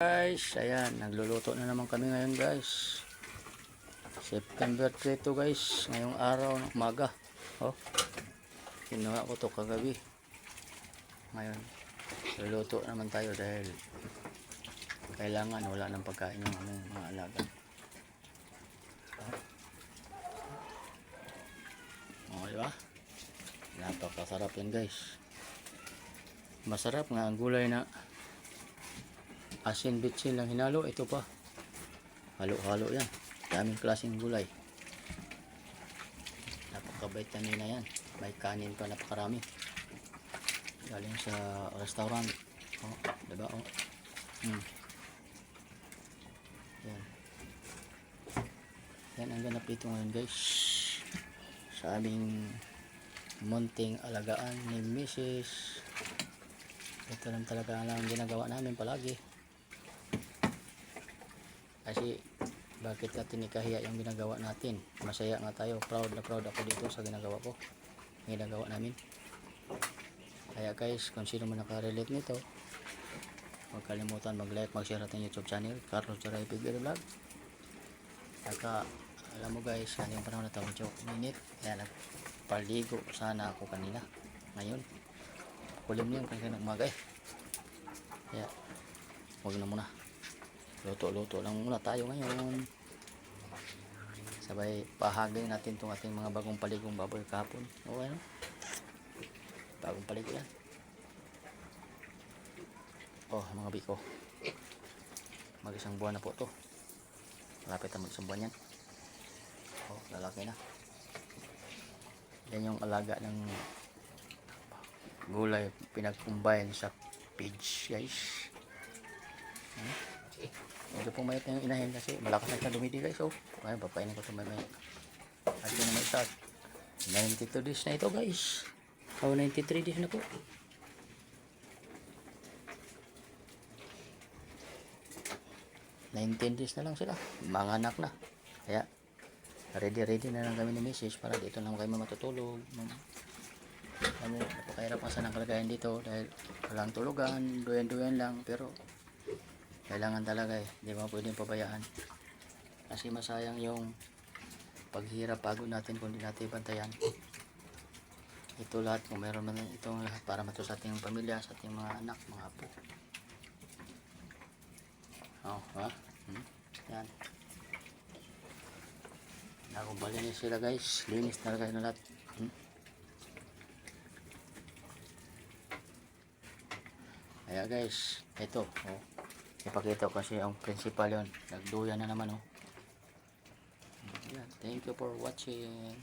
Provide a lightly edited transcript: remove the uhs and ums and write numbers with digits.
Guys, ayan, nagluluto na naman kami ngayon guys. September 3 to guys, ngayong araw ng umaga. Oh, ginawa ko to kagabi. Ngayon, luluto naman tayo dahil kailangan wala ng pagkain ng aming mga alaga. Oh, diba? Napakasarap yan guys. Masarap nga ang gulay na asin bitsin lang hinalo. Ito pa halo-halo yan, daming klaseng gulay, napaka-vitamin na yan. May kanin pa, napakarami galing sa restaurant. Oh, diba? Oh. Yan. Yan ang ganap dito ngayon guys sa aming munting alagaan ni Mrs. Ito lang talaga ang ginagawa namin palagi. Kasi bakit natin ikahiya yung ginagawa natin? Masaya nga tayo, proud na proud ako dito sa ginagawa ko, ginagawa namin. Kaya guys, kung sino man nakarelate nito, huwag kalimutan mag-like, mag-share ating YouTube channel, Carlos Jaray Figueroa Vlog. Saka alam mo guys, kanina panahon na ito medyo minute, kaya nagpaligo sana ako kanina. Ngayon kulim niyan kanina umaga eh, kaya huwag na muna, luto-luto lang muna tayo ngayon. Sabay pahagay natin itong ating mga bagong paligong baboy kahapon. O ano, bagong paligo yan. Oh mga biko, mag-isang buwan na po to, malapit na mag-isang buwan yan. Oh, lalaki na. Yan yung alaga ng gulay, pinag-combine sa page guys. Medyo pumayat na yung inahin kasi malakas na siya dumidi guys. So ay, papainin ko ito may at yun na may start. 92 days na ito guys. O 93 days na po. 19 days na lang sila, mga anak na. Kaya ready na lang kami ni Mrs. para dito lang kayo matutulog. Kami napakahirap sa ng kalagayan dito dahil walang tulugan, duyan lang, pero kailangan talaga eh, di ba pwedeng pabayaan kasi masayang yung paghirap pagod natin kung di natin bantayan. Ito lahat, kung meron man itong lahat para matusa sa ating pamilya, sa ating mga anak, mga apo. Oh, ha? Yan, nakubalinis sila guys, linis talaga na lahat. Kaya guys, ito oh, ipakita ko kasi ang principal yon, nagduyan na naman oh. Yan, thank you for watching.